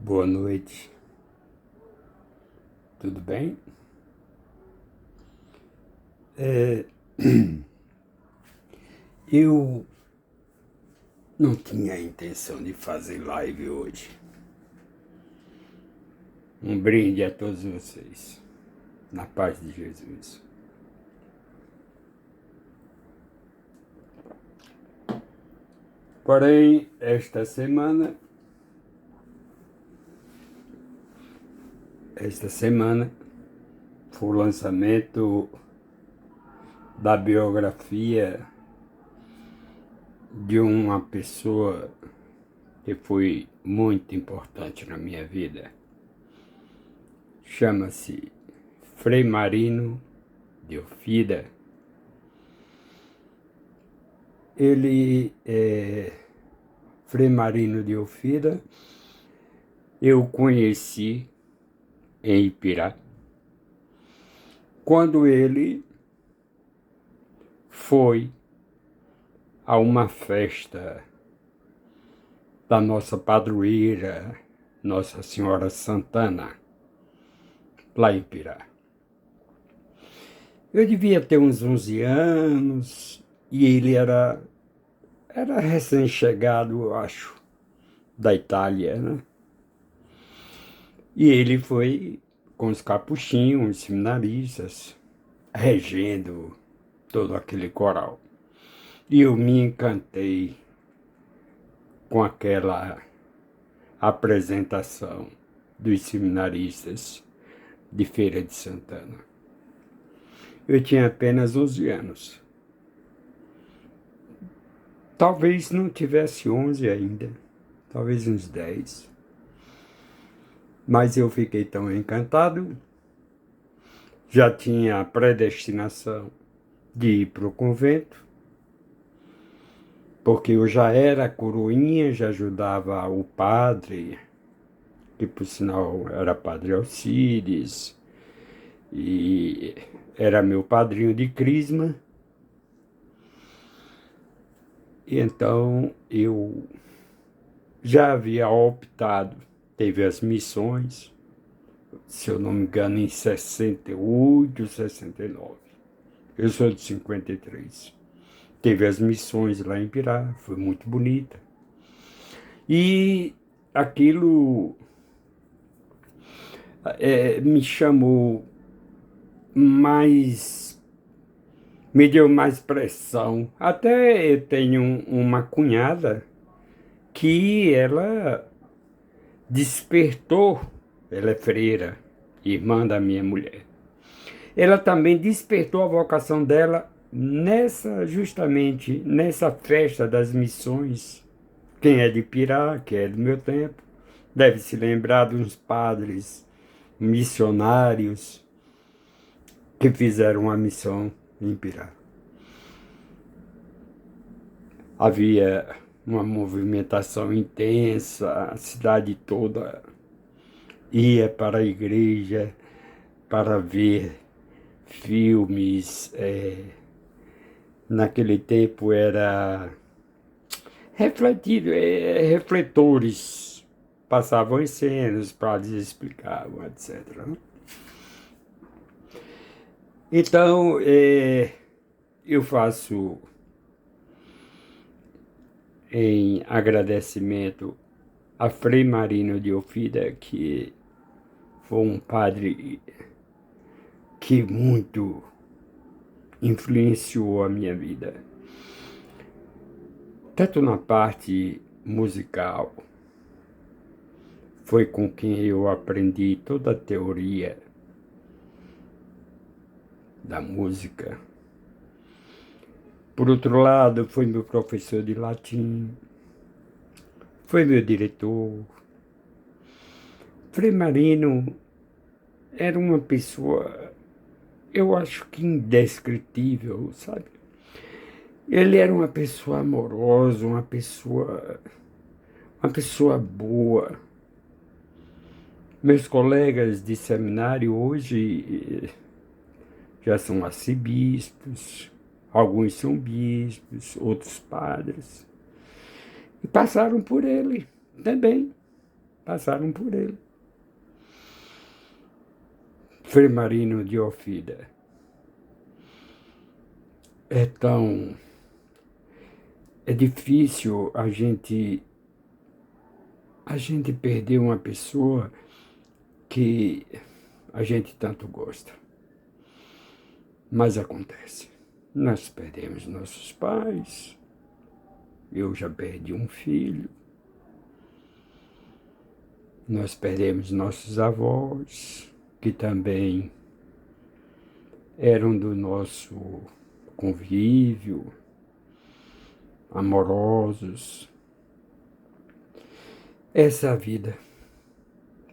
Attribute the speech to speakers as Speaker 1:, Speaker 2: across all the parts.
Speaker 1: Boa noite, tudo bem? É, eu não tinha a intenção de fazer live hoje. Um brinde a todos vocês, na paz de Jesus. Porém, esta semana foi o lançamento da biografia de uma pessoa que foi muito importante na minha vida. Chama-se Frei Marino de Ofida. Frei Marino de Ofida, eu conheci em Ipirá, quando ele foi a uma festa da nossa padroeira, Nossa Senhora Santana, lá em Ipirá. Eu devia ter uns 11 anos e ele era recém-chegado, eu acho, da Itália, né? E ele foi com os capuchinhos, os seminaristas, regendo todo aquele coral. E eu me encantei com aquela apresentação dos seminaristas de Feira de Santana. Eu tinha apenas 11 anos. Talvez não tivesse 11 ainda, talvez uns 10. Mas eu fiquei tão encantado, já tinha a predestinação de ir para o convento, porque eu já era coroinha, já ajudava o padre, que por sinal era padre Alcides, e era meu padrinho de crisma. E então eu já havia optado, teve as missões, se eu não me engano, em 68, 69. Eu sou de 53. Teve as missões lá em Pirá, foi muito bonita. E aquilo me chamou mais, me deu mais pressão. Até eu tenho uma cunhada que ela despertou, ela é freira, irmã da minha mulher. Ela também despertou a vocação dela justamente nessa festa das missões. Quem é de Pirá, que é do meu tempo, deve se lembrar dos padres missionários que fizeram a missão em Pirá. Havia uma movimentação intensa, a cidade toda ia para a igreja para ver filmes. Naquele tempo era refletores passavam em cena, os padres explicavam, etc. Então, eu faço em agradecimento a Frei Marino de Ofida, que foi um padre que muito influenciou a minha vida, tanto na parte musical, foi com quem eu aprendi toda a teoria da música. Por outro lado, foi meu professor de latim, foi meu diretor. Frei Marino era uma pessoa, eu acho que indescritível, sabe? Ele era uma pessoa amorosa, uma pessoa boa. Meus colegas de seminário hoje já são arcebispos, alguns são bispos, outros padres. E passaram por ele também. passaram por ele. Frei Marino de Ofida. Então, é difícil a gente perder uma pessoa que a gente tanto gosta. Mas acontece. Nós perdemos nossos pais. Eu já perdi um filho. Nós perdemos nossos avós, que também eram do nosso convívio, amorosos. Essa é a vida.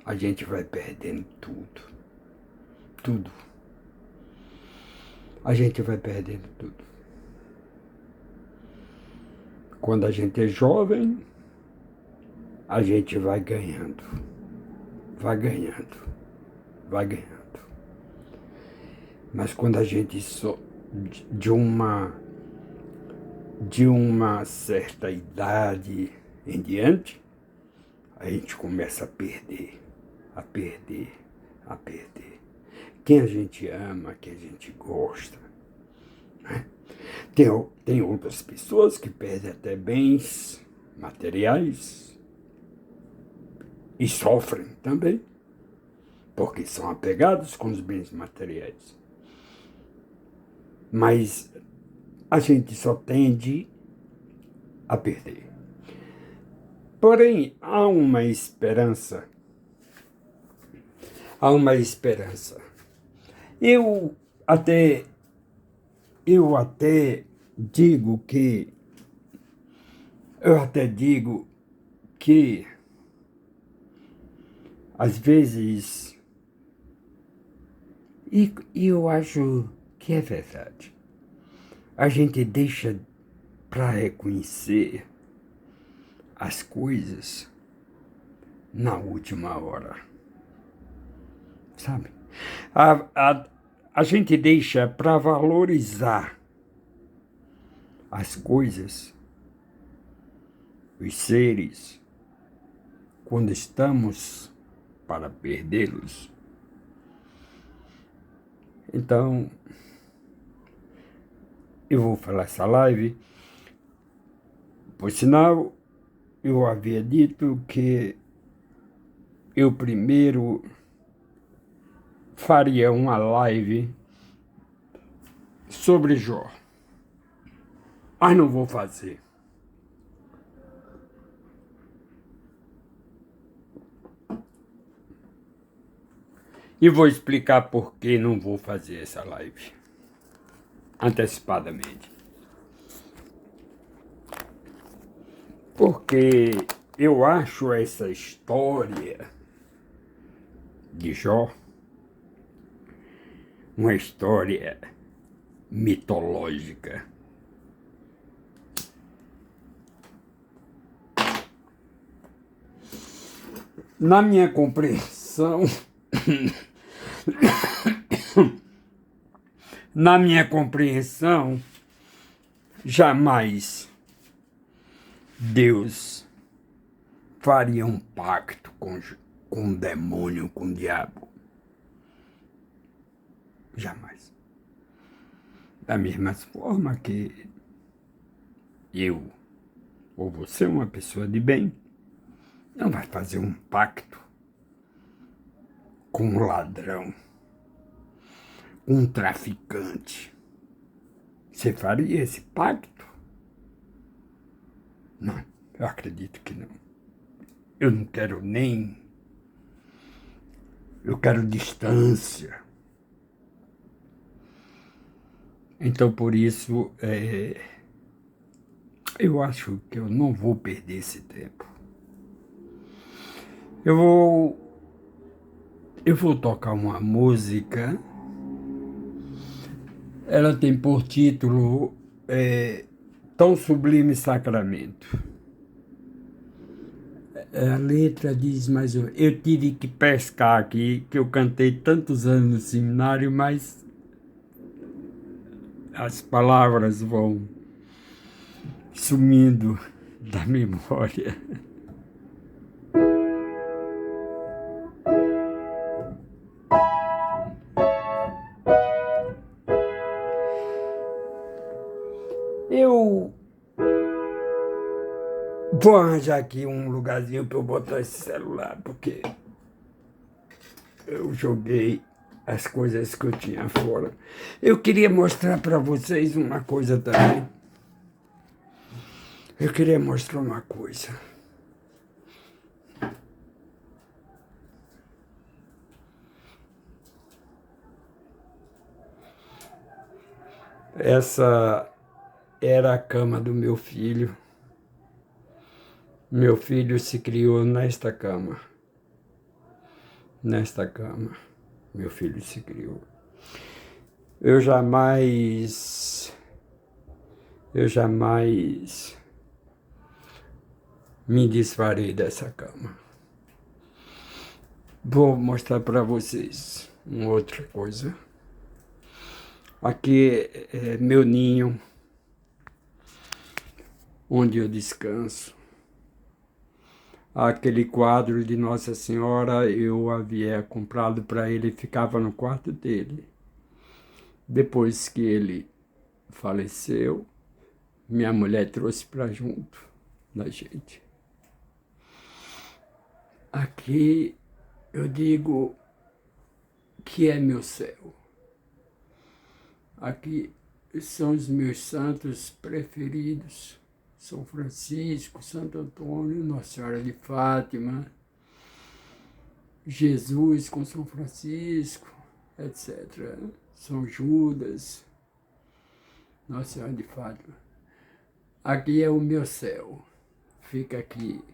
Speaker 1: A gente vai perdendo tudo. Tudo. A gente vai perdendo tudo. Quando a gente é jovem, a gente vai ganhando. Vai ganhando. Vai ganhando. Mas quando a gente de uma certa idade em diante, a gente começa a perder, a perder, a perder. Quem a gente ama, quem a gente gosta. Né? Tem outras pessoas que perdem até bens materiais e sofrem também, porque são apegados com os bens materiais. Mas a gente só tende a perder. Porém, há uma esperança. Há uma esperança. Eu até digo que às vezes, e eu acho que é verdade, a gente deixa para reconhecer as coisas na última hora, sabe? A gente deixa para valorizar as coisas, os seres, quando estamos para perdê-los. Então, eu vou falar essa live, por sinal, eu havia dito que eu primeiro faria uma live sobre Jó. Mas não vou fazer. E vou explicar por que não vou fazer essa live antecipadamente. Porque eu acho essa história de Jó uma história mitológica. Na minha compreensão, jamais Deus faria um pacto com o demônio, com o diabo. Jamais. Da mesma forma que eu ou você, uma pessoa de bem, não vai fazer um pacto com um ladrão, um traficante. Você faria esse pacto? Não, eu acredito que não. Eu não quero nem... Eu quero distância. Então, por isso, eu acho que eu não vou perder esse tempo. Eu vou tocar uma música. Ela tem por título Tão Sublime Sacramento. A letra diz mais ou menos... Eu tive que pescar aqui, que eu cantei tantos anos no seminário, mas as palavras vão sumindo da memória. Vou arranjar aqui um lugarzinho para eu botar esse celular, porque eu joguei as coisas que eu tinha fora. Eu queria mostrar para vocês uma coisa também. Eu queria mostrar uma coisa. Essa era a cama do meu filho. Meu filho se criou nesta cama. Nesta cama, meu filho se criou. Eu jamais me desfarei dessa cama. Vou mostrar para vocês uma outra coisa. Aqui é meu ninho, onde eu descanso. Aquele quadro de Nossa Senhora eu havia comprado para ele, ficava no quarto dele. Depois que ele faleceu, minha mulher trouxe para junto da gente. Aqui eu digo que é meu céu. Aqui são os meus santos preferidos. São Francisco, Santo Antônio, Nossa Senhora de Fátima, Jesus com São Francisco, etc. São Judas, Nossa Senhora de Fátima. Aqui é o meu céu. Fica aqui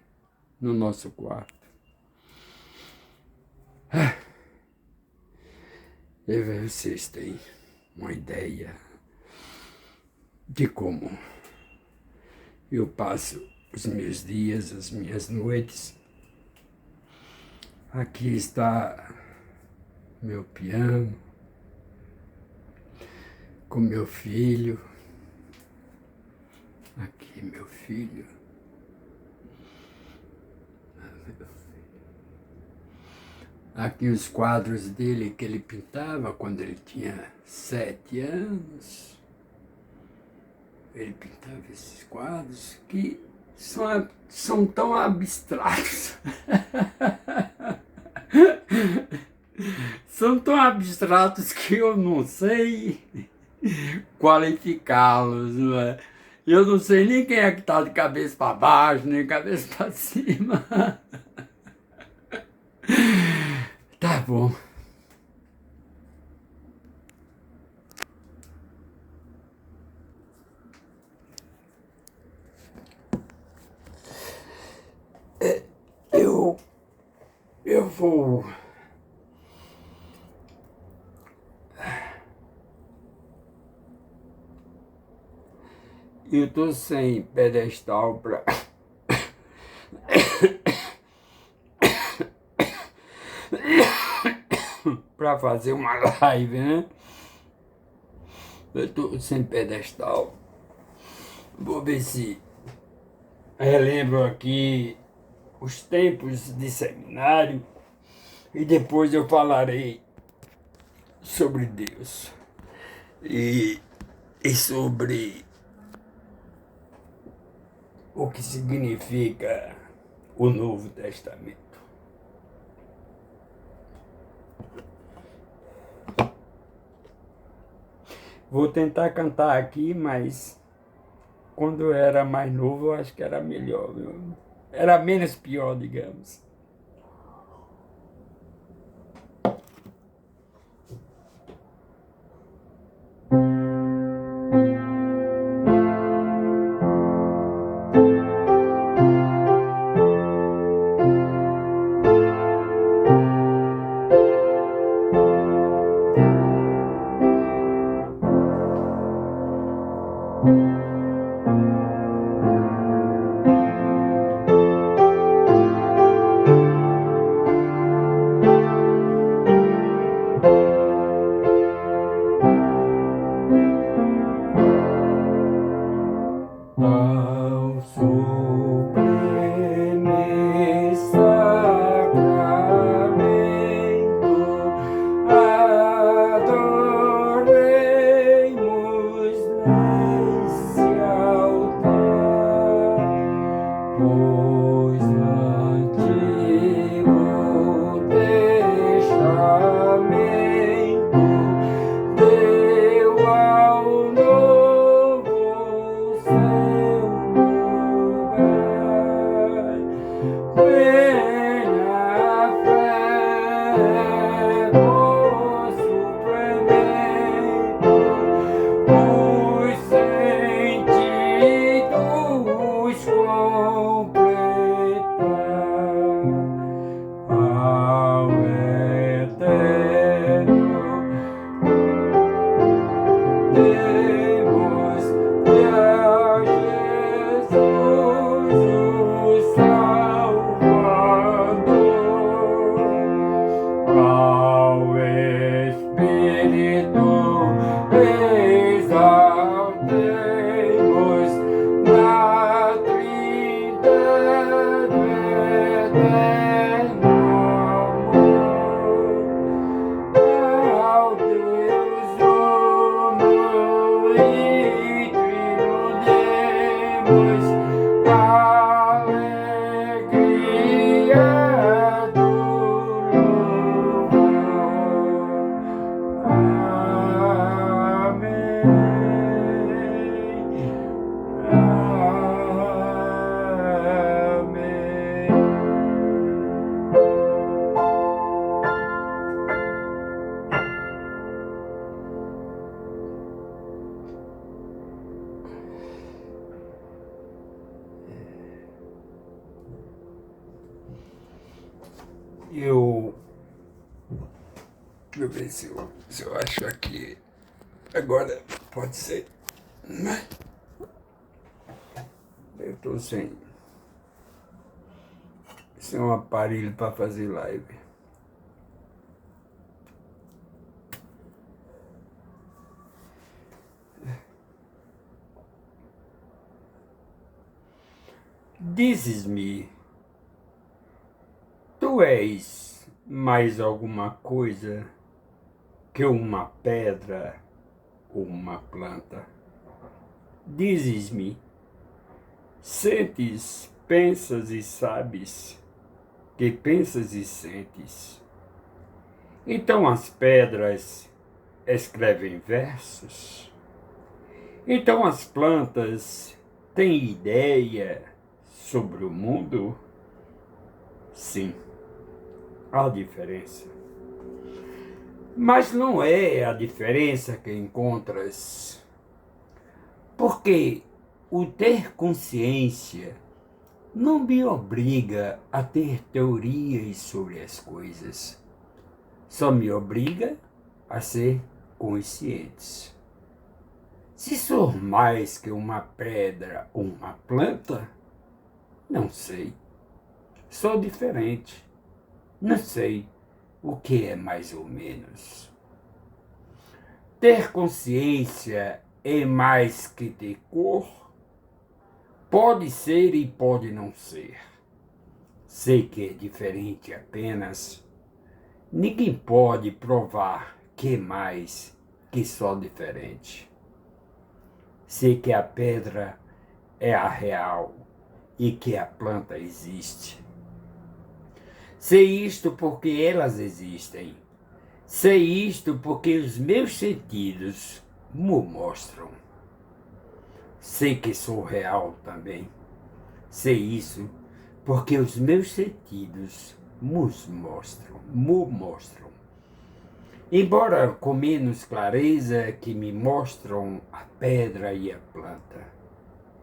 Speaker 1: no nosso quarto. E vocês têm uma ideia de como eu passo os meus dias, as minhas noites. Aqui está meu piano, com meu filho. Aqui meu filho. Aqui os quadros dele que ele pintava quando ele tinha 7 anos. Ele pintava esses quadros que são tão abstratos. São tão abstratos que eu não sei qualificá-los, não é? Eu não sei nem quem é que está de cabeça para baixo, nem cabeça para cima. Tá bom. Eu vou... Eu tô sem pedestal para fazer uma live, né? Eu tô sem pedestal. Vou ver se relembro aqui os tempos de seminário e depois eu falarei sobre Deus e sobre o que significa o Novo Testamento. Vou tentar cantar aqui, mas quando eu era mais novo eu acho que era melhor, viu? Era menos pior, digamos. pois no Antigo Testamento deu ao Novo seu lugar. Venha a fé por suplemento, os sentidos completar ao eterno Deus e a Jesus o Salvador, ao Espírito exaltemos na Trindade eterno amor, ao Deus uno e trino demos alegria do louvor. Deixa eu ver se eu acho aqui. Agora pode ser. Né? Eu tô sem um aparelho para fazer live. Dizes-me, tu és mais alguma coisa que uma pedra ou uma planta? Dizes-me, sentes, pensas e sabes que pensas e sentes. Então as pedras escrevem versos. Então as plantas têm ideia sobre o mundo? Sim, há diferença. Mas não é a diferença que encontras, porque o ter consciência não me obriga a ter teorias sobre as coisas, só me obriga a ser conscientes. Se sou mais que uma pedra ou uma planta, não sei. Sou diferente. Não sei o que é mais ou menos. Ter consciência é mais que ter cor? Pode ser e pode não ser. Sei que é diferente apenas. Ninguém pode provar que é mais que só diferente. Sei que a pedra é a real e que a planta existe. Sei isto porque elas existem. Sei isto porque os meus sentidos me mostram. Sei que sou real também. Sei isso porque os meus sentidos me mostram. Embora com menos clareza que me mostram a pedra e a planta.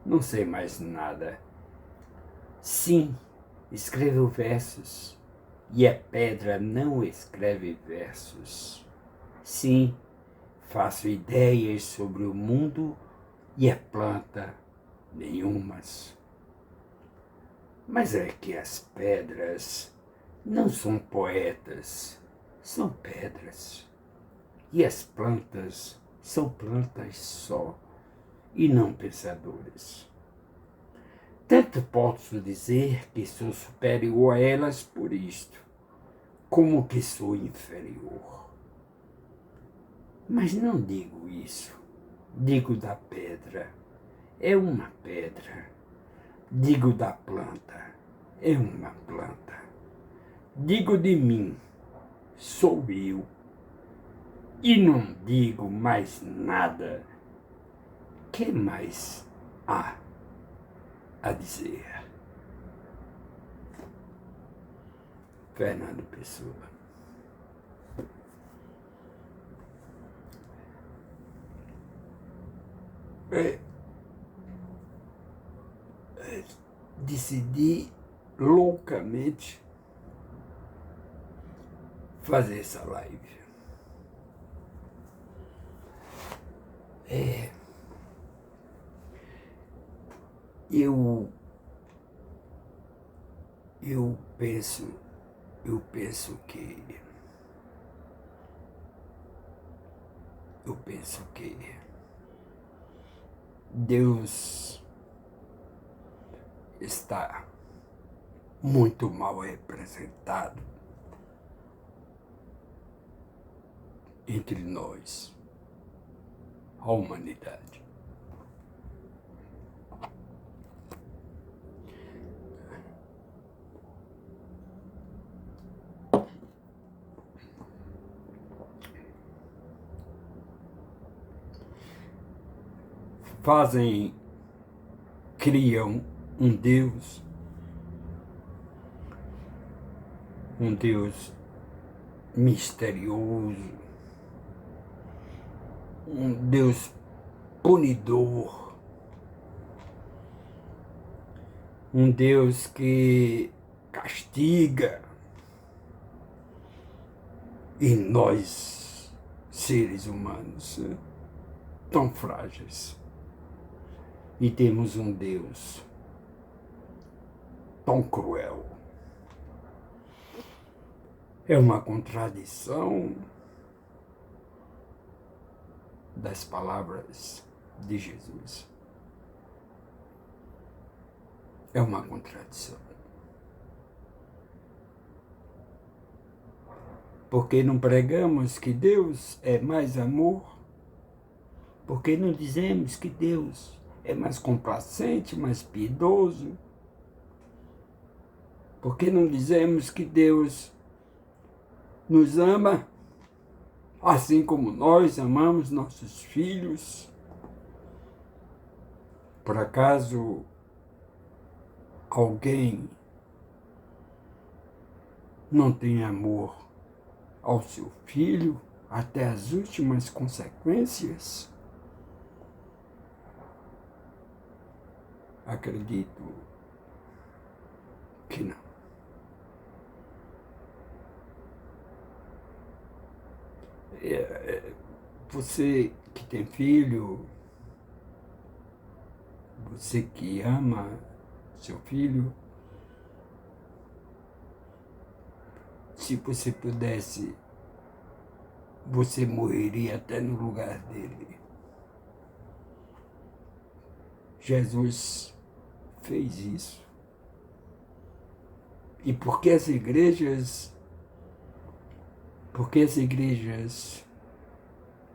Speaker 1: Não sei mais nada. Sim, escrevo versos, e a pedra não escreve versos. Sim, faço ideias sobre o mundo, e a planta nenhumas. Mas é que as pedras não são poetas, são pedras. E as plantas são plantas só, e não pensadores. Tanto posso dizer que sou superior a elas por isto, como que sou inferior. Mas não digo isso, digo da pedra. É uma pedra. Digo da planta, é uma planta. Digo de mim, sou eu. E não digo mais nada. Que mais há a dizer? Fernando Pessoa. Decidi loucamente fazer essa live. Eu penso que Deus está muito mal representado entre nós, a humanidade. Criam um Deus misterioso, um Deus punidor, um Deus que castiga, e nós, seres humanos, tão frágeis, e temos um Deus tão cruel. É uma contradição das palavras de Jesus. É uma contradição. Porque não pregamos que Deus é mais amor? Porque não dizemos que Deus é mais complacente, mais piedoso? Porque não dizemos que Deus nos ama assim como nós amamos nossos filhos? Por acaso alguém não tem amor ao seu filho até as últimas consequências? Acredito que não. Você que tem filho, você que ama seu filho, se você pudesse, você morreria até no lugar dele. Jesus fez isso. E por que as igrejas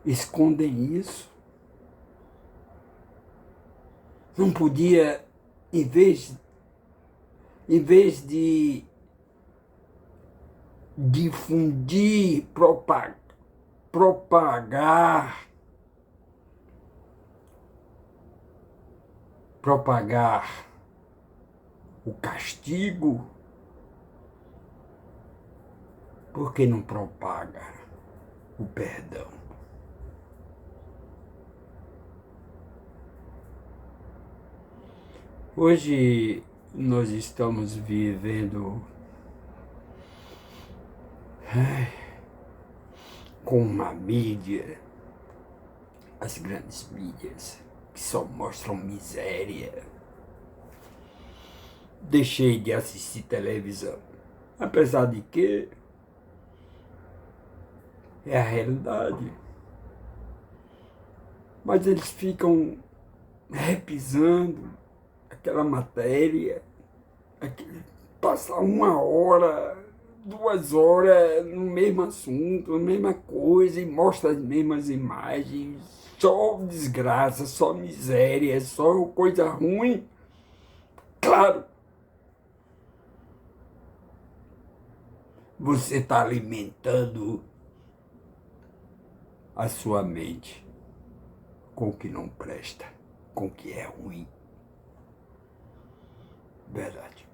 Speaker 1: escondem isso? Não podia, em vez de difundir, propagar o castigo, por que não propaga o perdão? Hoje nós estamos vivendo com uma mídia, as grandes mídias, que só mostram miséria. Deixei de assistir televisão, apesar de que é a realidade. Mas eles ficam repisando aquela matéria, passa 1 hora, 2 horas no mesmo assunto, a mesma coisa, e mostra as mesmas imagens, só desgraça, só miséria, só coisa ruim. Claro, você está alimentando a sua mente com o que não presta, com o que é ruim. Verdade.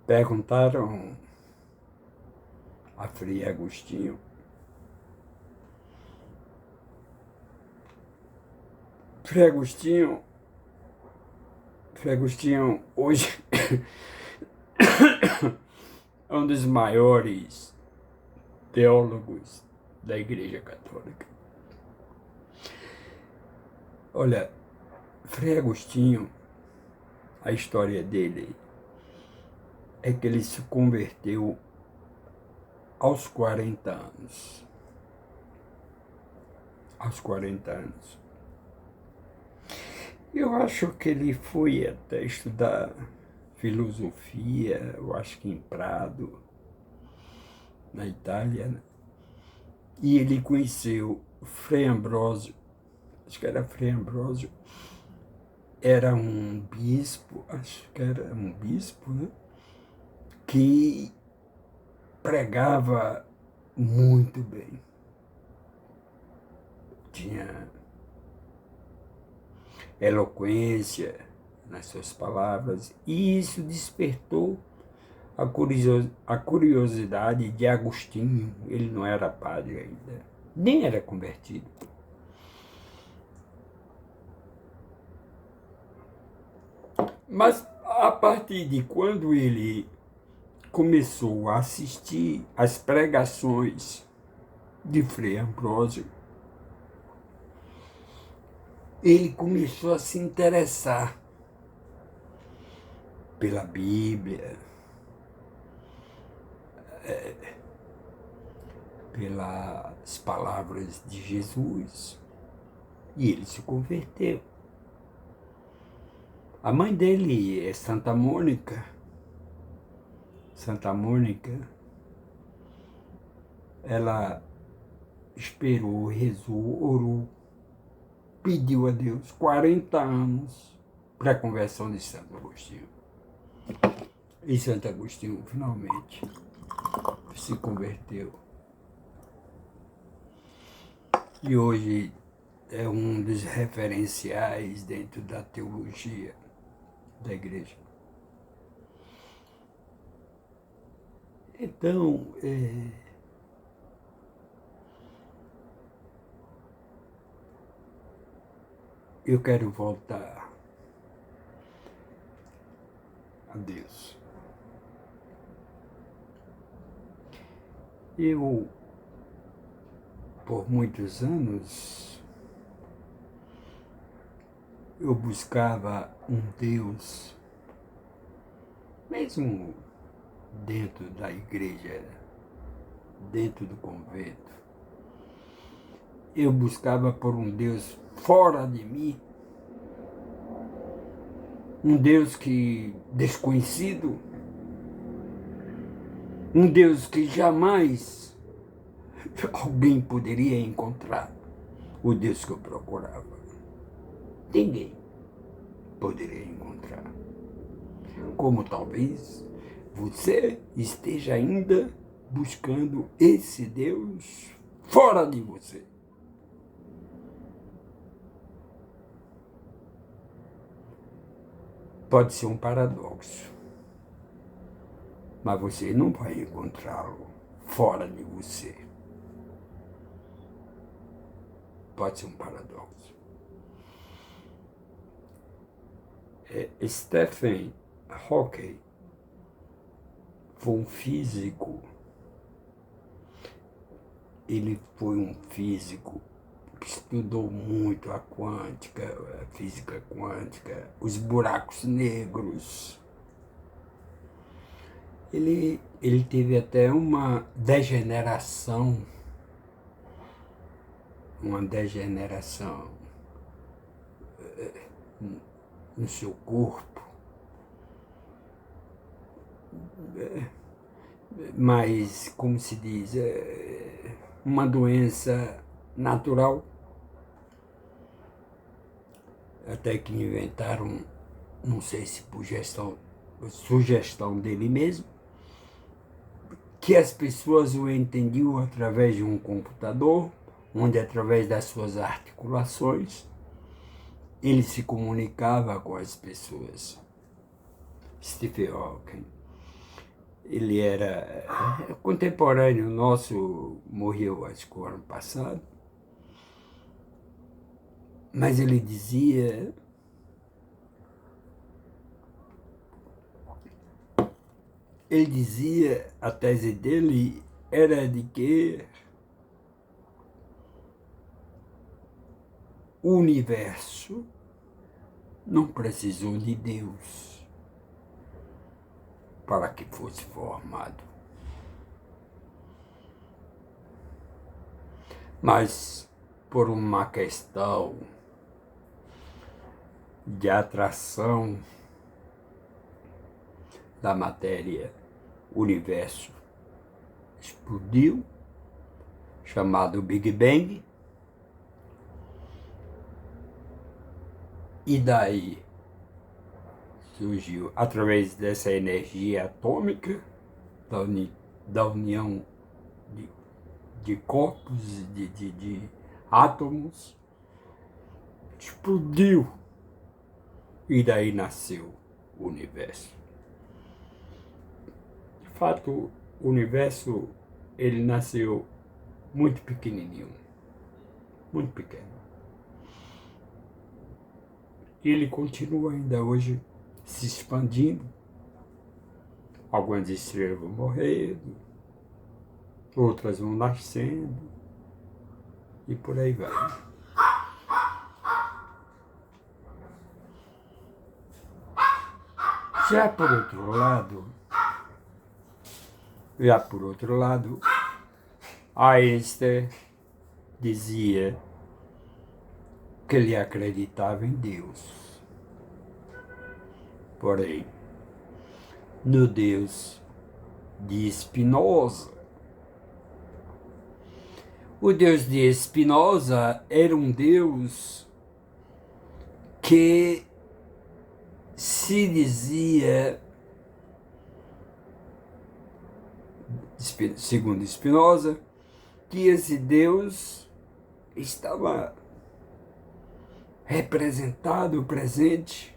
Speaker 1: Perguntaram a Frei Agostinho. Frei Agostinho hoje é um dos maiores teólogos da Igreja Católica. Olha, Frei Agostinho, a história dele é que ele se converteu aos 40 anos. Aos 40 anos. Eu acho que ele foi até estudar filosofia, eu acho que em Prado, na Itália, né? E ele conheceu Frei Ambrósio, acho que era Frei Ambrósio, era um bispo, acho que era um bispo, né? Que pregava muito bem. Tinha eloquência nas suas palavras, e isso despertou a curiosidade de Agostinho. Ele não era padre ainda, nem era convertido. Mas a partir de quando ele começou a assistir às pregações de Frei Ambrósio, ele começou a se interessar pela Bíblia, pelas palavras de Jesus, e ele se converteu. A mãe dele é Santa Mônica. Santa Mônica, ela esperou, rezou, orou, pediu a Deus 40 anos para a conversão de Santo Agostinho. E Santo Agostinho finalmente se converteu. E hoje é um dos referenciais dentro da teologia da igreja. Então, eu quero voltar a Deus. Eu, por muitos anos, eu buscava um Deus, mesmo dentro da igreja, dentro do convento. Eu buscava por um Deus fora de mim, um Deus que desconhecido, um Deus que jamais alguém poderia encontrar, o Deus que eu procurava. Ninguém poderia encontrar. Como talvez você esteja ainda buscando esse Deus fora de você. Pode ser um paradoxo, mas você não vai encontrá-lo fora de você. Pode ser um paradoxo. Stephen Hawking foi um físico. Ele foi um físico que estudou muito a quântica, a física quântica, os buracos negros. Ele teve até uma degeneração no seu corpo, mas, como se diz, uma doença natural. até que inventaram, não sei se por sugestão dele mesmo, que as pessoas o entendiam através de um computador, onde através das suas articulações ele se comunicava com as pessoas. Stephen Hawking. Ele era contemporâneo nosso, morreu acho que o ano passado, mas ele dizia a tese dele era de que o universo não precisou de Deus para que fosse formado. Mas por uma questão de atração da matéria, o universo explodiu, chamado Big Bang, e daí surgiu, através dessa energia atômica, da união de corpos, de átomos, explodiu, e daí nasceu o universo. De fato, o universo, ele nasceu muito pequenininho, muito pequeno. E ele continua ainda hoje se expandindo. Algumas estrelas vão morrendo, outras vão nascendo, e por aí vai. Já por outro lado, Einstein dizia que ele acreditava em Deus. Porém, no Deus de Spinoza. O Deus de Spinoza era um Deus que se dizia, segundo Spinoza, que esse Deus estava representado, presente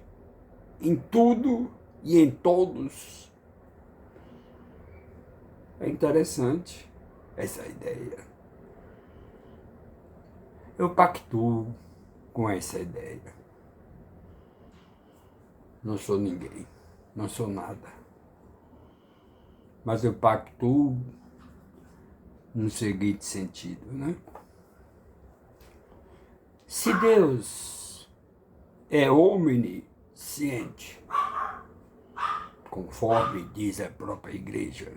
Speaker 1: em tudo e em todos. É interessante essa ideia. Eu pactuo com essa ideia. Não sou ninguém, não sou nada. Mas eu pactuo no seguinte sentido, né? Se Deus é onisciente, conforme diz a própria igreja,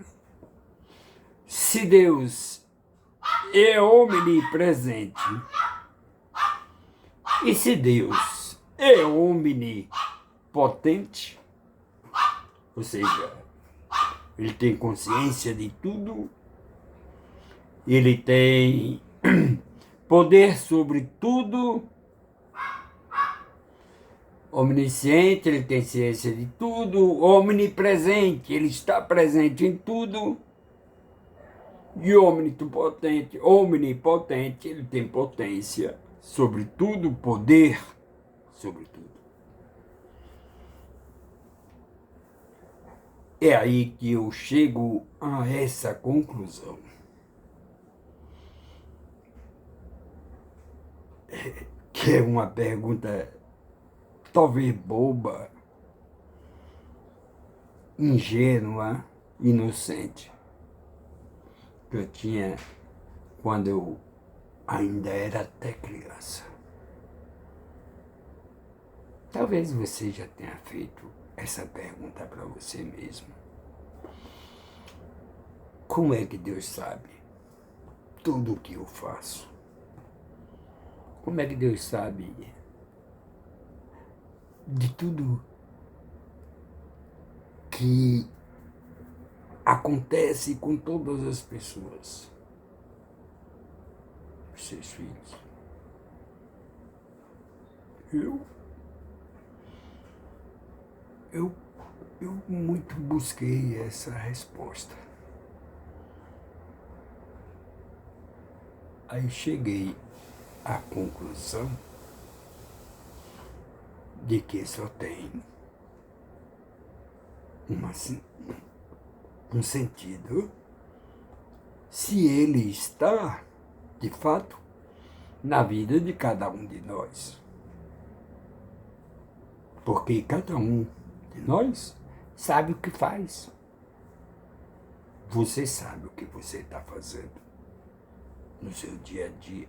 Speaker 1: se Deus é onipresente, e se Deus é onipotente, ou seja, ele tem consciência de tudo, ele tem poder sobre tudo, omnisciente, ele tem ciência de tudo, omnipresente, ele está presente em tudo, e omnipotente, ele tem potência sobre tudo, poder sobre tudo. É aí que eu chego a essa conclusão. Que é uma pergunta talvez boba, ingênua, inocente, que eu tinha quando eu ainda era até criança. Talvez você já tenha feito essa pergunta para você mesmo. Como é que Deus sabe tudo o que eu faço? Como é que Deus sabe de tudo que acontece com todas as pessoas, os seus filhos? Eu eu, eu muito busquei essa resposta. Aí cheguei à conclusão de que só tem um sentido se ele está, de fato, na vida de cada um de nós. Porque cada um de nós sabe o que faz. Você sabe o que você está fazendo no seu dia a dia.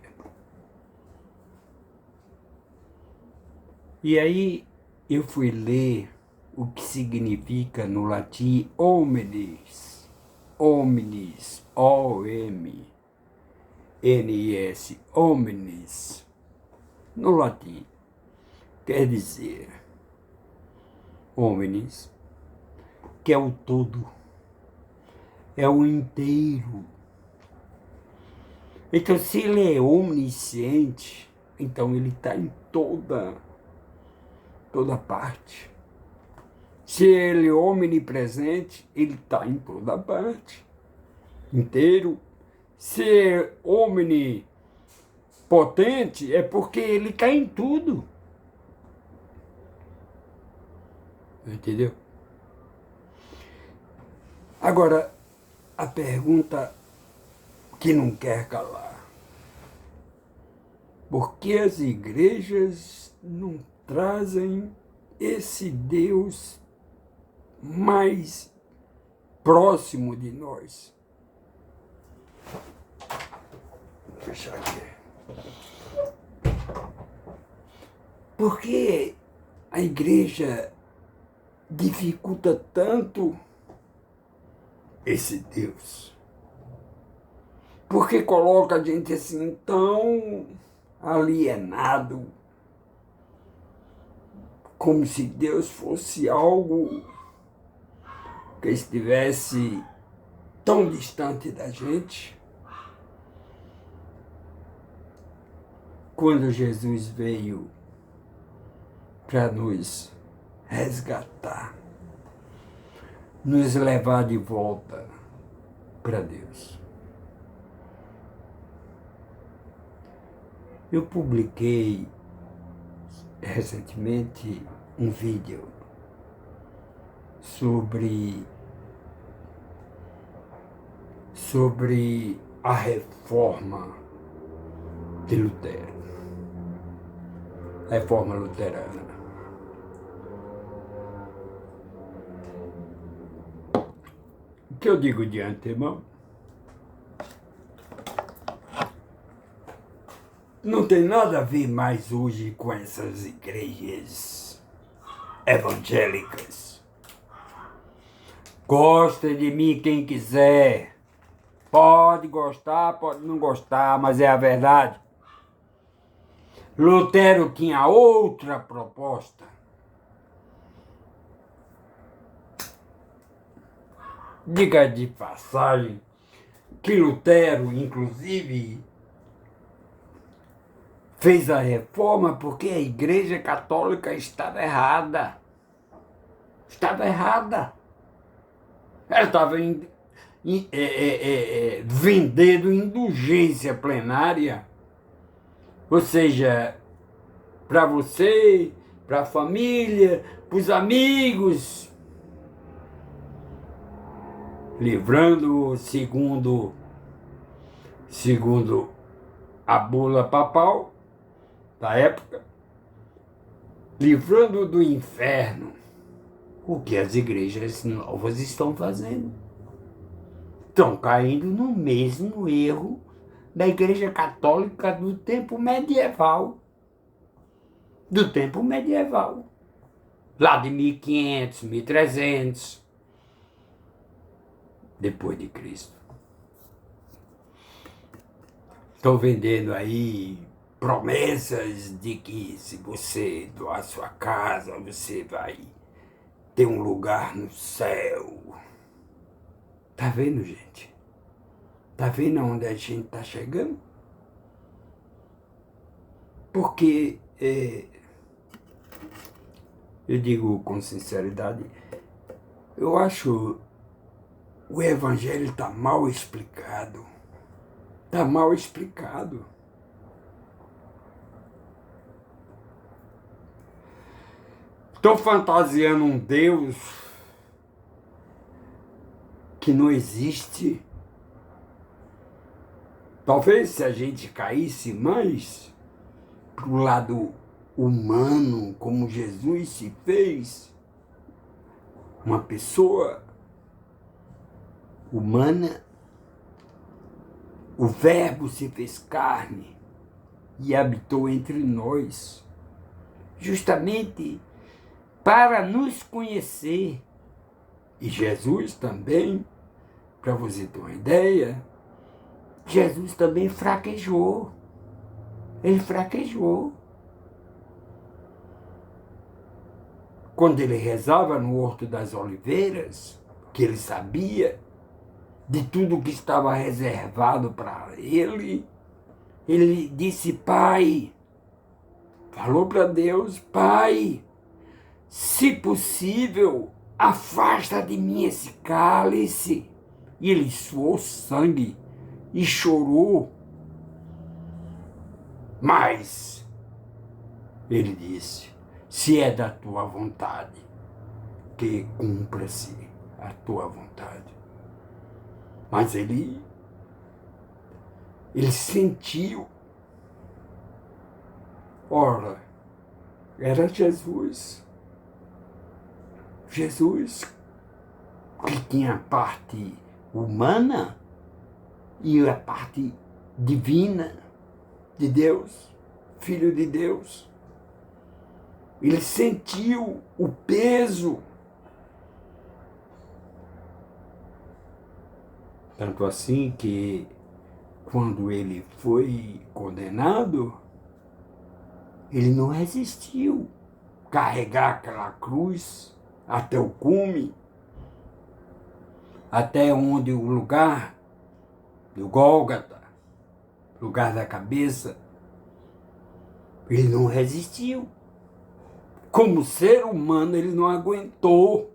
Speaker 1: E aí eu fui ler o que significa no latim omnis. Omnis, O-M-N-I-S, omnis. No latim, quer dizer omnis, que é o todo, é o inteiro. Então, se ele é onisciente, então ele está em toda parte. Se ele é omnipresente, ele está em toda parte, inteiro. Se é omnipotente, é porque ele está em tudo. Entendeu? Agora, a pergunta que não quer calar: por que as igrejas não trazem esse Deus mais próximo de nós? Vou fechar aqui. Por que a igreja dificulta tanto esse Deus? Por que coloca a gente assim tão alienado, como se Deus fosse algo que estivesse tão distante da gente? Quando Jesus veio para nos resgatar, nos levar de volta para Deus. Eu publiquei recentemente um vídeo sobre a reforma de Lutero, a reforma luterana. O que eu digo de antemão, não tem nada a ver mais hoje com essas igrejas evangélicas. Gosta de mim quem quiser. Pode gostar, pode não gostar, mas é a verdade. Lutero tinha outra proposta. Diga de passagem que Lutero, inclusive, fez a reforma porque a Igreja Católica estava errada. Estava errada. Ela estava vendendo indulgência plenária. Ou seja, para você, para a família, para os amigos, livrando, segundo a bula papal da época, livrando do inferno. O que as igrejas novas estão fazendo? Estão caindo no mesmo erro da Igreja Católica do tempo medieval. Do tempo medieval. Lá de 1500, 1300, depois de Cristo. Estão vendendo aí promessas de que se você doar sua casa, você vai ter um lugar no céu. Tá vendo, gente? Tá vendo onde a gente tá chegando? Porque Eu digo com sinceridade, eu acho o Evangelho está mal explicado. Está mal explicado. Estou fantasiando um Deus que não existe. Talvez se a gente caísse mais para o lado humano, como Jesus se fez, uma pessoa humana, o Verbo se fez carne e habitou entre nós, justamente para nos conhecer. E Jesus também, para você ter uma ideia, Jesus também fraquejou. Ele fraquejou. Quando ele rezava no Horto das Oliveiras, que ele sabia de tudo que estava reservado para ele, ele disse: Pai, falou para Deus: Pai, se possível, afasta de mim esse cálice. E ele suou sangue e chorou. Mas ele disse: se é da tua vontade, que cumpra-se a tua vontade. Mas ele sentiu. Ora, era Jesus. Jesus que tinha a parte humana e a parte divina de Deus, Filho de Deus. Ele sentiu o peso. Tanto assim que, quando ele foi condenado, ele não resistiu carregar aquela cruz até o cume, até onde o lugar do Gólgota, lugar da cabeça. Ele não resistiu. Como ser humano, ele não aguentou.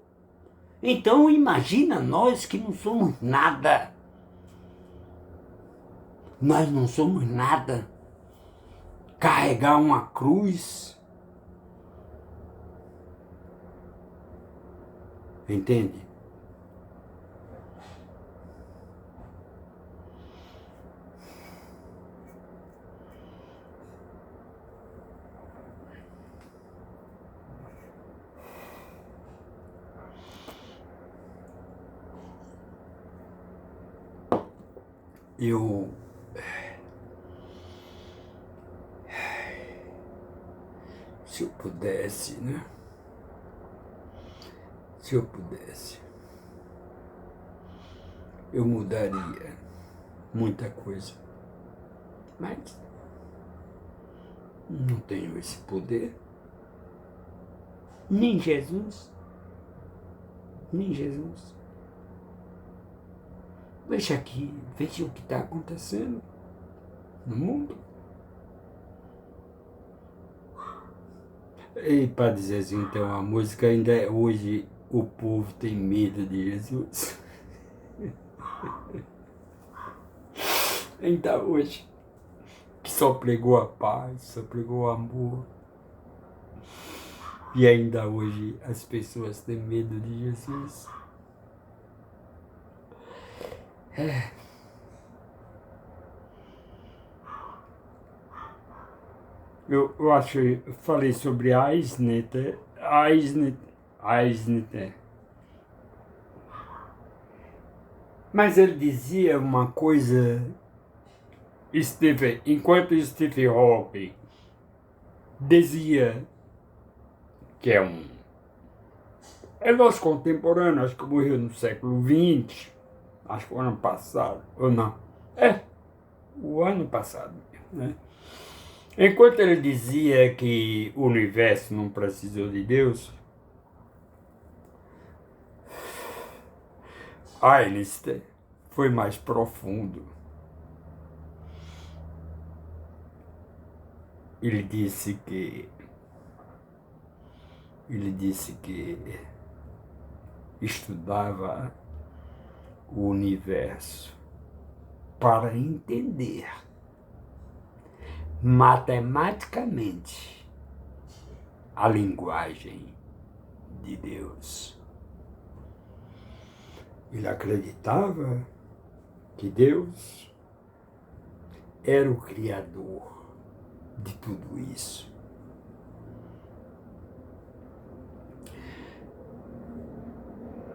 Speaker 1: Então, imagina nós que não somos nada. Nós não somos nada. Carregar uma cruz. Entende? Se eu pudesse, né? Se eu pudesse, eu mudaria muita coisa. Mas não tenho esse poder. Nem Jesus. Nem Jesus. Veja aqui, veja o que está acontecendo no mundo. E para dizer assim, então, a música ainda é hoje, o povo tem medo de Jesus. Ainda hoje, que só pregou a paz, só pregou o amor. E ainda hoje as pessoas têm medo de Jesus. Eu acho, eu falei sobre Eisner, mas ele dizia uma coisa, enquanto Stephen Hawking dizia que é nosso contemporâneo, acho que morreu no século XX, acho que o ano passado, ou não, o ano passado, né? Enquanto ele dizia que o universo não precisou de Deus, Einstein foi mais profundo. Ele disse que Ele disse que estudava o universo para entender matematicamente a linguagem de Deus. Ele acreditava que Deus era o Criador de tudo isso.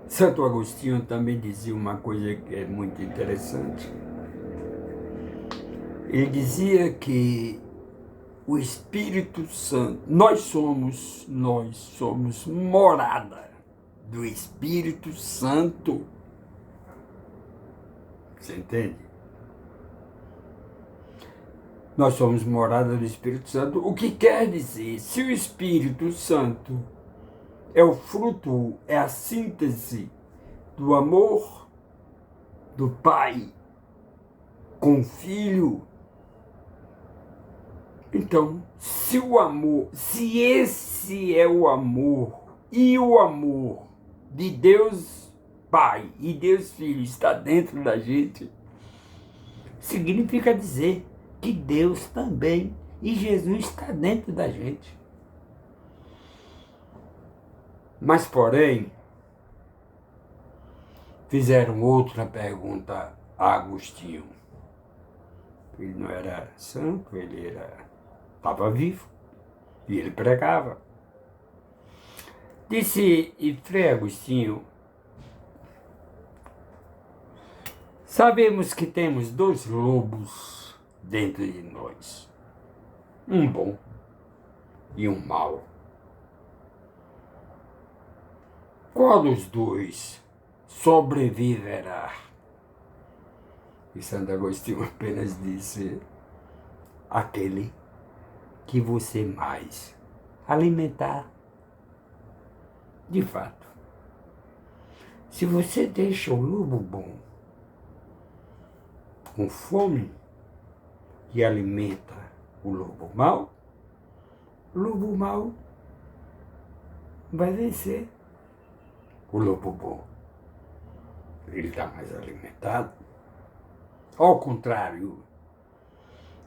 Speaker 1: Santo Agostinho também dizia uma coisa que é muito interessante. Ele dizia que o Espírito Santo, nós somos morada do Espírito Santo. Você entende? Nós somos morada do Espírito Santo, o que quer dizer, se o Espírito Santo é o fruto, é a síntese do amor do Pai com o Filho, então, se esse é o amor, e o amor de Deus Pai e Deus Filho está dentro da gente, significa dizer que Deus também e Jesus está dentro da gente. Mas, porém, fizeram outra pergunta a Agostinho. Ele não era santo, ele estava vivo e ele pregava. Disse Frei Agostinho: sabemos que temos dois lobos dentro de nós, um bom e um mau. Qual dos dois sobreviverá? E Santo Agostinho apenas disse: aquele que você mais alimentar. De fato, se você deixa o lobo bom com fome e alimenta o lobo mau vai vencer o lobo bom. Ele está mais alimentado. Ao contrário,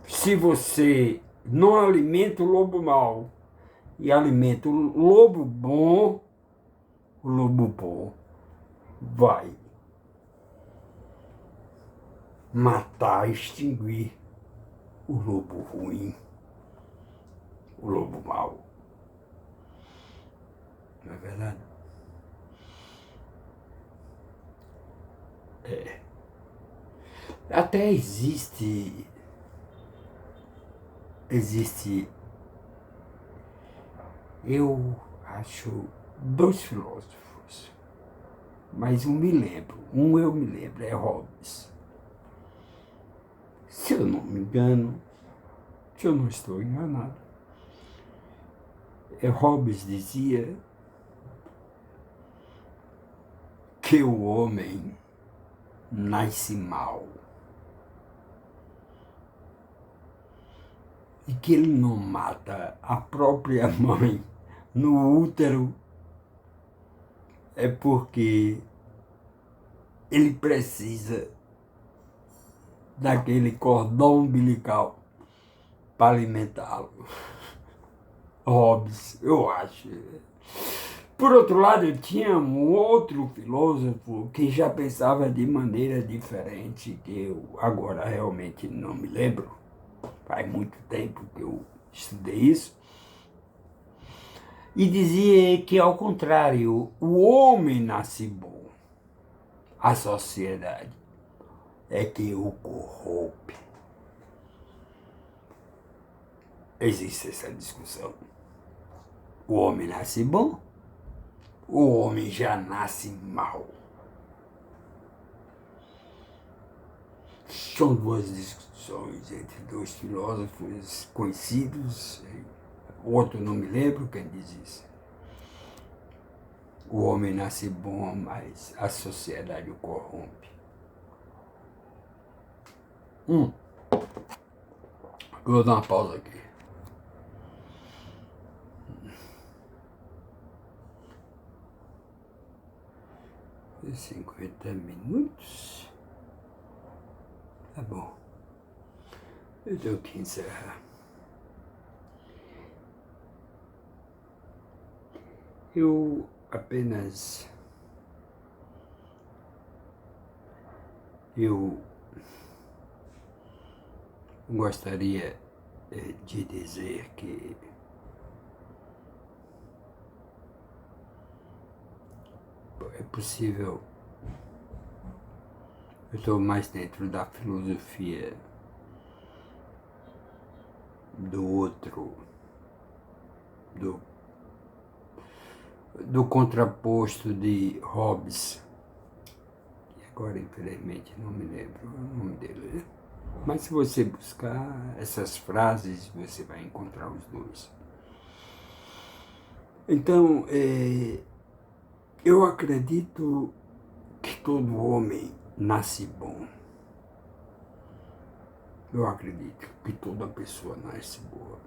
Speaker 1: se você não alimenta o lobo mau e alimenta o lobo bom vai matar, extinguir o lobo ruim, o lobo mau. Não é verdade? Até existe eu acho, dois filósofos, mas eu me lembro, é Hobbes. Se eu não me engano, se eu não estou enganado, Hobbes dizia que o homem nasce mal e que ele não mata a própria mãe no útero é porque ele precisa daquele cordão umbilical para alimentá-lo. Hobbes, eu acho. Por outro lado, eu tinha um outro filósofo que já pensava de maneira diferente, que eu agora realmente não me lembro. Faz muito tempo que eu estudei isso. E dizia que, ao contrário, o homem nasce bom. A sociedade é que o corrompe. Existe essa discussão. O homem nasce bom, o homem já nasce mal. São duas discussões entre dois filósofos conhecidos, o outro não me lembro quem diz isso. O homem nasce bom, mas a sociedade o corrompe. Vou dar uma pausa aqui. 50 minutos. Tá bom. Eu tenho que encerrar. Eu apenas... Eu gostaria de dizer que é possível. Eu estou mais dentro da filosofia do outro, do contraposto de Hobbes, que agora infelizmente não me lembro o nome dele, né? Mas se você buscar essas frases, você vai encontrar os dois. Então, eu acredito que todo homem nasce bom. Eu acredito que toda pessoa nasce boa.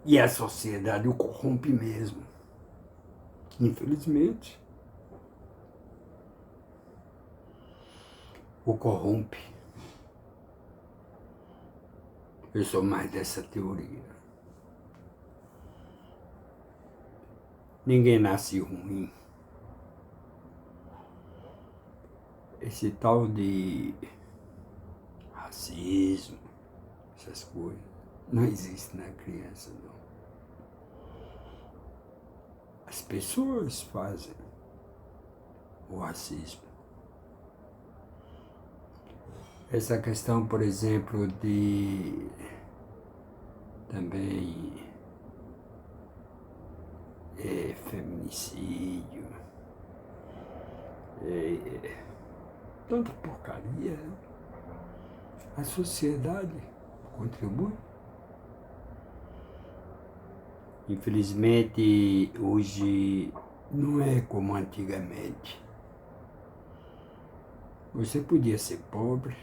Speaker 1: E a sociedade o corrompe mesmo. Infelizmente. O corrompe. Eu sou mais dessa teoria. Ninguém nasce ruim. Esse tal de racismo, essas coisas, não existe na criança, não. As pessoas fazem o racismo. Essa questão, por exemplo, de também feminicídio, tanta porcaria, né? A sociedade contribui. Infelizmente, hoje não é como antigamente. Você podia ser pobre,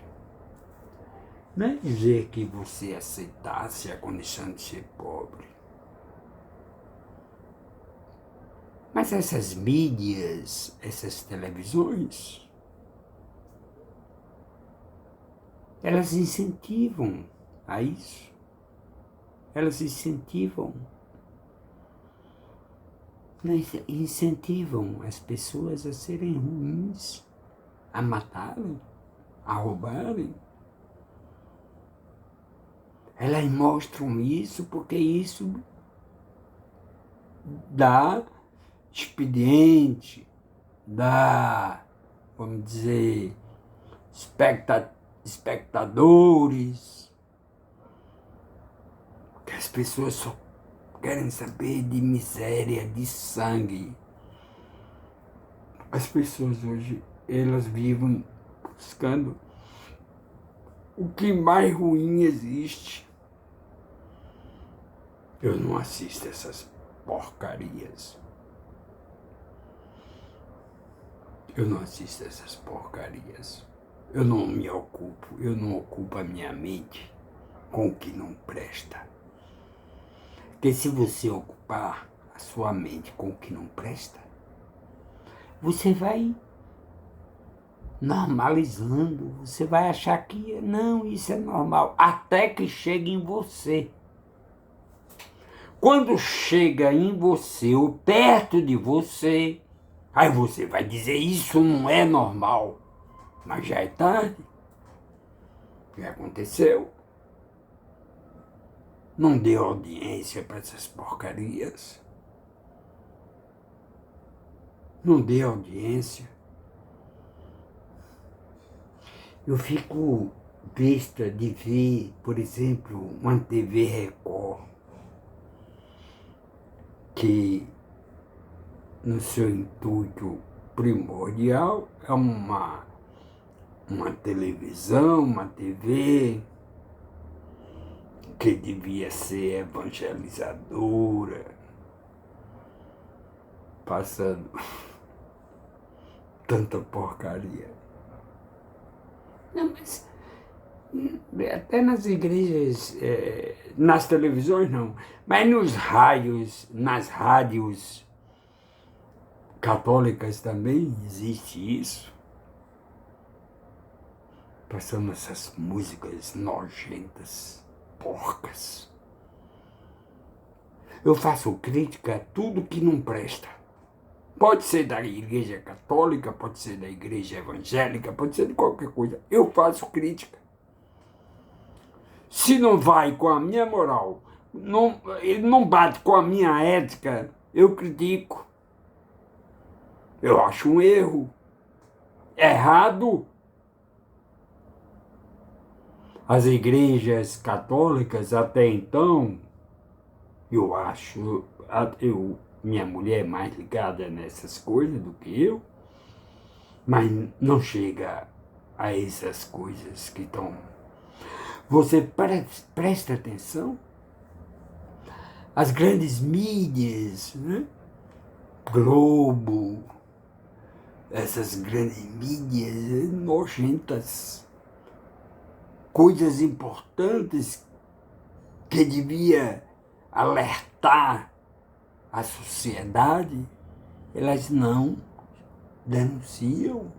Speaker 1: não é dizer que você aceitasse a condição de ser pobre. Mas essas mídias, essas televisões, elas incentivam a isso. Elas incentivam as pessoas a serem ruins, a matarem, a roubarem. Elas mostram isso porque isso dá expediente, dá, vamos dizer, espectadores, que as pessoas só querem saber de miséria, de sangue. As pessoas hoje, elas vivem buscando o que mais ruim existe. Eu não assisto essas porcarias. Eu não assisto essas porcarias. Eu não me ocupo, eu não ocupo a minha mente com o que não presta. Porque se você ocupar a sua mente com o que não presta, você vai normalizando, você vai achar que não, isso é normal, até que chegue em você. Quando chega em você ou perto de você, aí você vai dizer, isso não é normal. Mas já é tarde. Já aconteceu. Não dê audiência para essas porcarias. Não dê audiência. Eu fico besta de ver, por exemplo, uma TV Record, que no seu intuito primordial é uma televisão, uma TV que devia ser evangelizadora, passando tanta porcaria. Não, mas até nas igrejas, nas televisões não, mas nas rádios católicas também existe isso. Passando essas músicas nojentas, porcas. Eu faço crítica a tudo que não presta. Pode ser da igreja católica, pode ser da igreja evangélica, pode ser de qualquer coisa. Eu faço crítica. Se não vai com a minha moral, ele não bate com a minha ética, eu critico. Eu acho um erro. Errado. As igrejas católicas, até então, eu acho, minha mulher é mais ligada nessas coisas do que eu, mas não chega a essas coisas que estão. Você presta atenção? As grandes mídias, né? Globo, essas grandes mídias nojentas, coisas importantes que devia alertar a sociedade, elas não denunciam.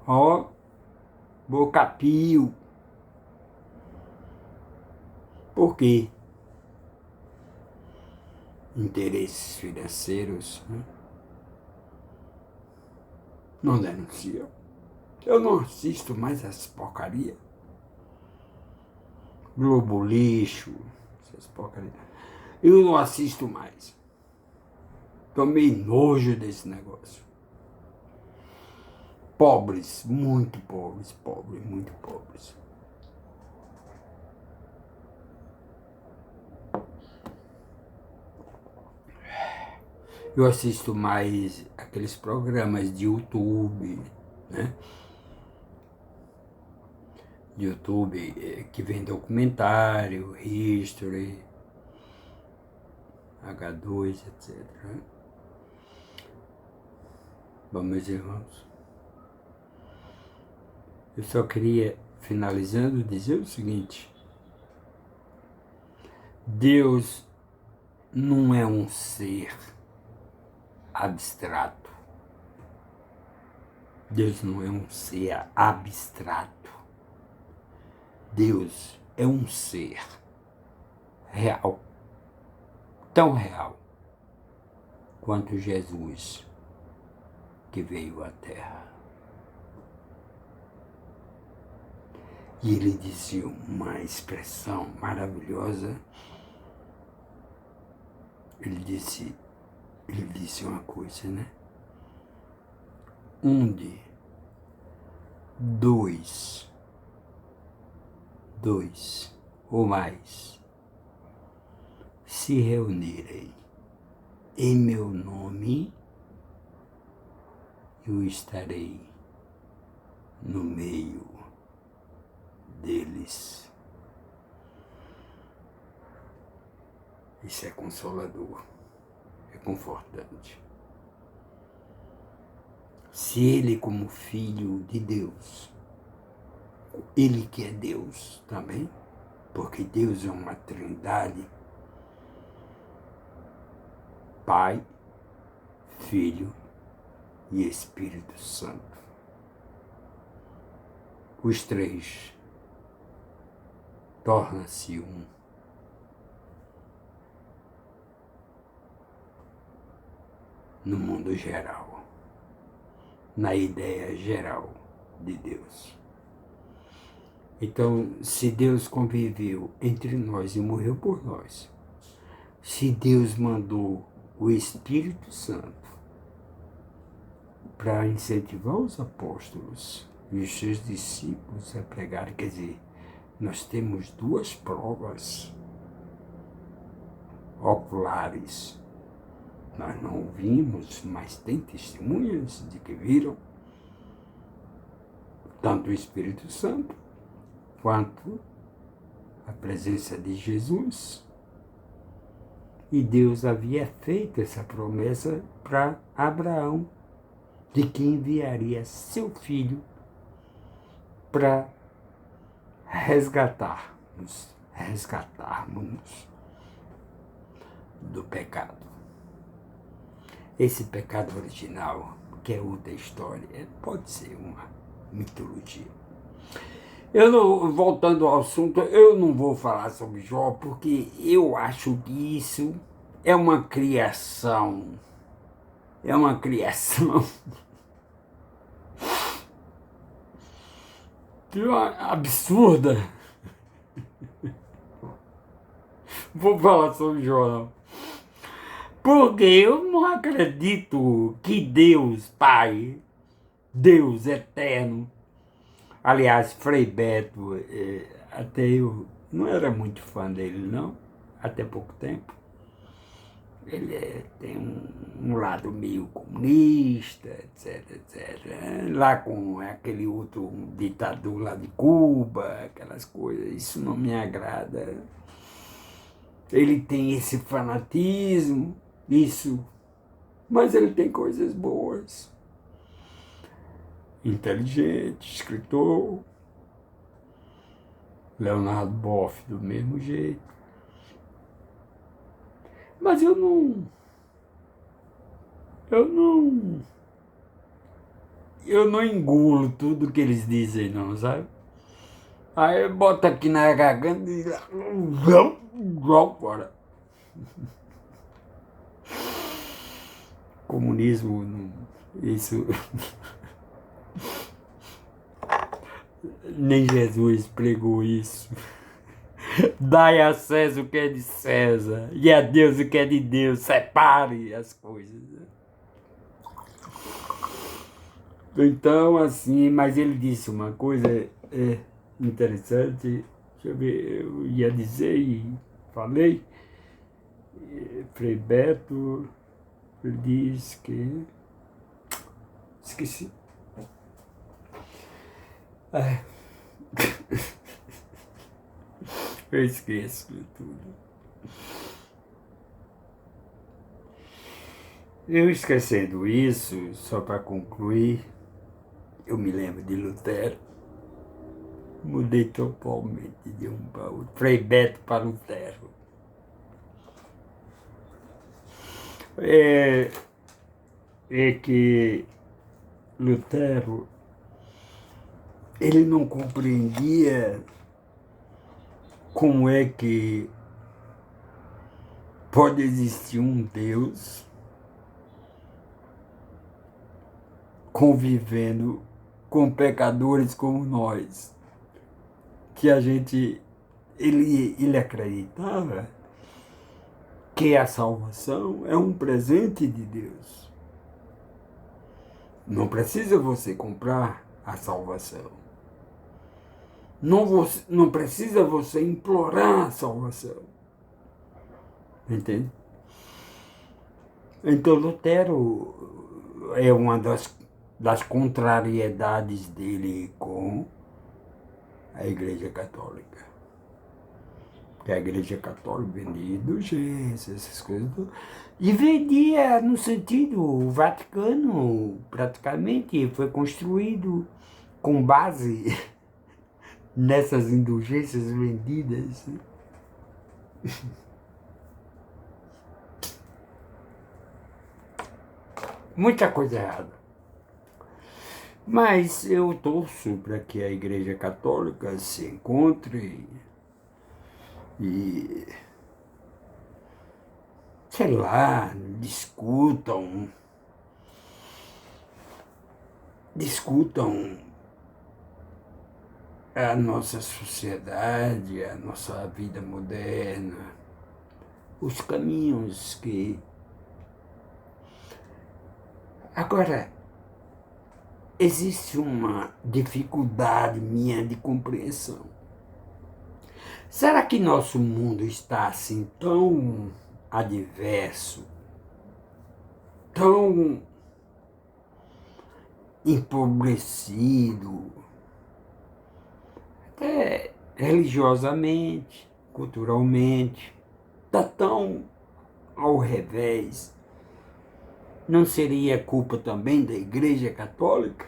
Speaker 1: Ó, Bocapio. Por quê? Interesses financeiros, né? Não denunciam. Eu não assisto mais essas porcarias. Globo lixo, essas porcarias. Eu não assisto mais. Tomei nojo desse negócio. Pobres, muito pobres, pobres, muito pobres. Eu assisto mais aqueles programas de YouTube, né? De YouTube que vem documentário, history, H2, etc. Bom, meus irmãos, eu só queria, finalizando, dizer o seguinte: Deus não é um ser abstrato. Deus não é um ser abstrato. Deus é um ser real, tão real quanto Jesus que veio à Terra. E ele dizia uma expressão maravilhosa. Ele disse uma coisa, né? Onde dois ou mais se reunirem em meu nome, eu estarei no meio deles. Isso é consolador, é confortante. Se ele, como filho de Deus, ele que é Deus também, porque Deus é uma trindade, Pai, Filho e Espírito Santo. Os três tornam-se um. No mundo geral, na ideia geral de Deus. Então, se Deus conviveu entre nós e morreu por nós, se Deus mandou o Espírito Santo para incentivar os apóstolos e os seus discípulos a pregar, quer dizer, nós temos duas provas oculares. Nós não vimos, mas tem testemunhas de que viram tanto o Espírito Santo quanto a presença de Jesus. E Deus havia feito essa promessa para Abraão, de que enviaria seu filho para resgatarmos do pecado. esse pecado original, que é outra história, pode ser uma mitologia. Voltando ao assunto, eu não vou falar sobre Jó, porque eu acho que isso é uma criação, absurda. Vou falar sobre Jó, não. Porque eu não acredito que Deus, Pai, Deus eterno, aliás, Frei Beto, até eu não era muito fã dele, não, até pouco tempo. Ele tem um lado meio comunista, etc, etc. Lá com aquele outro ditador lá de Cuba, aquelas coisas, isso não me agrada. Ele tem esse fanatismo, isso, mas ele tem coisas boas. Inteligente, escritor, Leonardo Boff do mesmo jeito. Mas eu não engulo tudo que eles dizem, não, sabe? Aí bota aqui na garganta e fora. Comunismo, isso. Nem Jesus pregou isso. Dai a César o que é de César, e a Deus o que é de Deus. Separe as coisas. Então, assim, mas ele disse uma coisa interessante. Deixa eu ver, eu ia dizer e falei. Frei Beto, ele diz que... Esqueci. Eu esqueço de tudo. Eu esquecendo isso, só para concluir, eu me lembro de Lutero. Mudei totalmente de um para outro. Frei Beto para Lutero. É que Lutero, ele não compreendia como é que pode existir um Deus convivendo com pecadores como nós. Que ele acreditava que a salvação é um presente de Deus. Não precisa você comprar a salvação. Não precisa você implorar a salvação. Entende? Então Lutero é uma das contrariedades dele com a Igreja Católica. Porque a Igreja Católica vendia indulgências, essas coisas. E vendia no sentido, o Vaticano praticamente foi construído com base nessas indulgências vendidas. Muita coisa errada. Mas eu torço para que a Igreja Católica se encontre e, sei lá, discutam a nossa sociedade, a nossa vida moderna, os caminhos que... Agora, existe uma dificuldade minha de compreensão. Será que nosso mundo está assim tão adverso, tão empobrecido, até religiosamente, culturalmente, está tão ao revés? Não seria culpa também da Igreja Católica?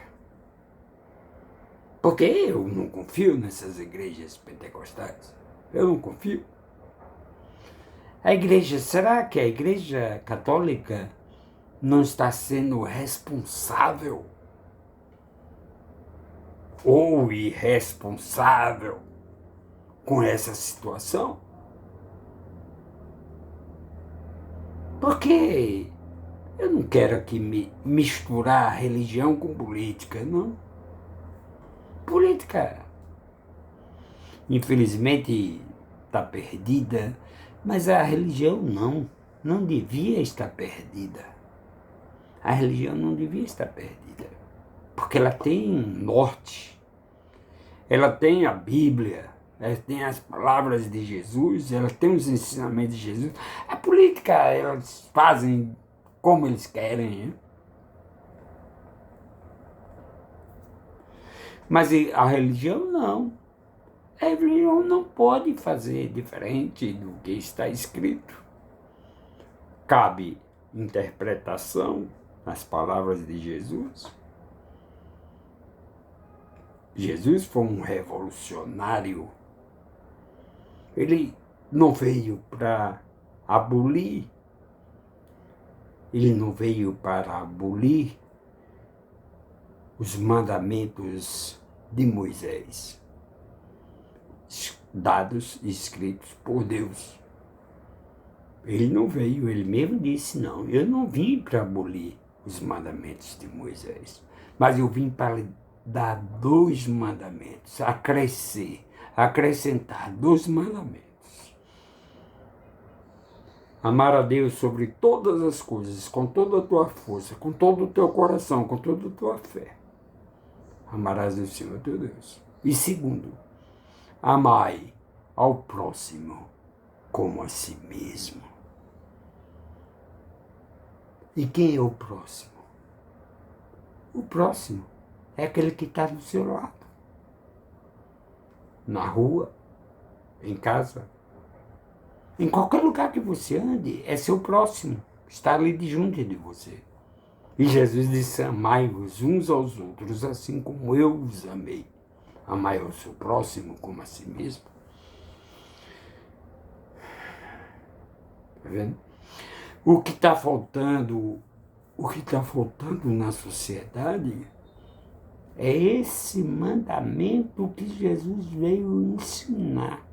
Speaker 1: Porque eu não confio nessas igrejas pentecostais. Eu não confio. Será que a Igreja Católica não está sendo responsável ou irresponsável com essa situação? Porque eu não quero aqui misturar religião com política, não. Política, infelizmente, está perdida, mas a religião não devia estar perdida. A religião não devia estar perdida, porque ela tem um norte, ela tem a Bíblia, ela tem as palavras de Jesus, ela tem os ensinamentos de Jesus. A política, elas fazem como eles querem, né? Mas a religião não. A religião não pode fazer diferente do que está escrito. Cabe interpretação nas palavras de Jesus. Jesus foi um revolucionário. Ele não veio para abolir, ele não veio para abolir os mandamentos de Moisés, dados e escritos por Deus. Ele não veio, ele mesmo disse, não, eu não vim para abolir os mandamentos de Moisés, mas eu vim para dar 2 mandamentos, acrescentar 2 mandamentos. Amar a Deus sobre todas as coisas, com toda a tua força, com todo o teu coração, com toda a tua fé. Amarás o Senhor teu Deus. E segundo, amai ao próximo como a si mesmo. E quem é o próximo? O próximo é aquele que está do seu lado. Na rua, em casa, em qualquer lugar que você ande, é seu próximo. Está ali junto de você. E Jesus disse, amai-vos uns aos outros, assim como eu os amei. Amai ao seu próximo como a si mesmo. Está vendo? O que está faltando na sociedade é esse mandamento que Jesus veio ensinar.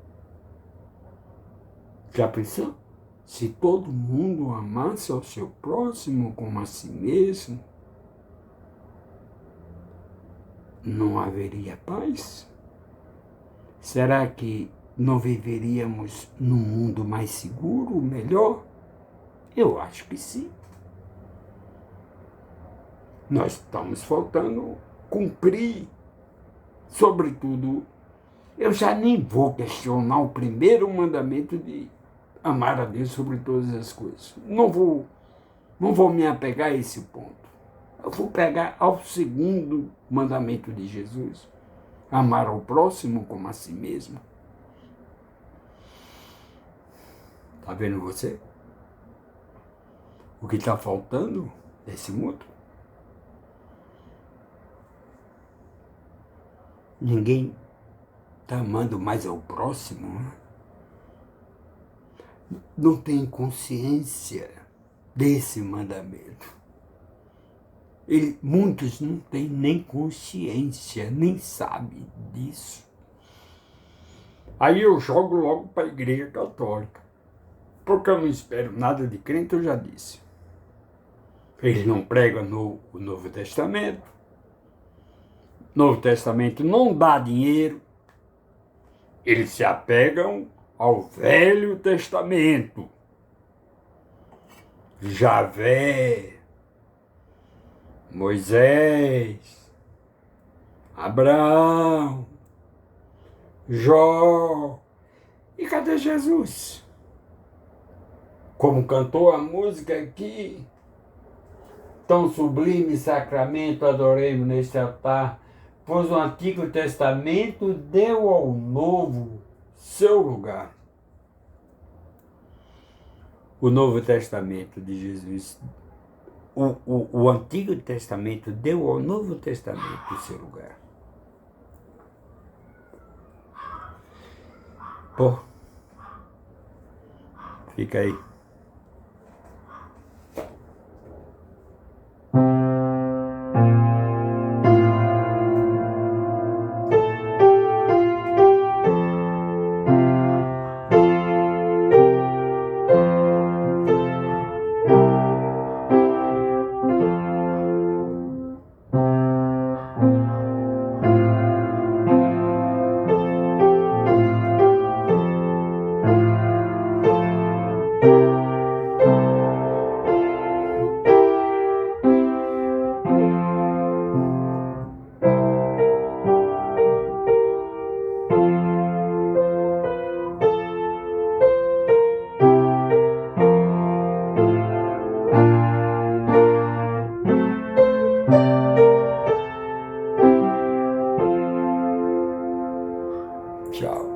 Speaker 1: Já pensou? Se todo mundo amasse ao seu próximo como a si mesmo, não haveria paz? Será que não viveríamos num mundo mais seguro, melhor? Eu acho que sim. Nós estamos faltando cumprir, sobretudo, eu já nem vou questionar o primeiro mandamento de amar a Deus sobre todas as coisas. Não vou me apegar a esse ponto. Eu vou pegar ao segundo mandamento de Jesus, amar ao próximo como a si mesmo. Está vendo você? O que está faltando nesse mundo? Ninguém está amando mais ao próximo, né? Não tem consciência desse mandamento. Muitos não têm nem consciência, nem sabem disso. Aí eu jogo logo para a Igreja Católica, porque eu não espero nada de crente, eu já disse. Eles não pregam o Novo Testamento. O Novo Testamento não dá dinheiro. Eles se apegam ao Velho Testamento. Javé, Moisés, Abraão, Jó. E cadê Jesus? Como cantou a música aqui, tão sublime sacramento adoremos neste altar, pois o Antigo Testamento deu ao Novo seu lugar. O Novo Testamento de Jesus, o Antigo Testamento deu ao Novo Testamento o seu lugar. Pô, fica aí. Tchau.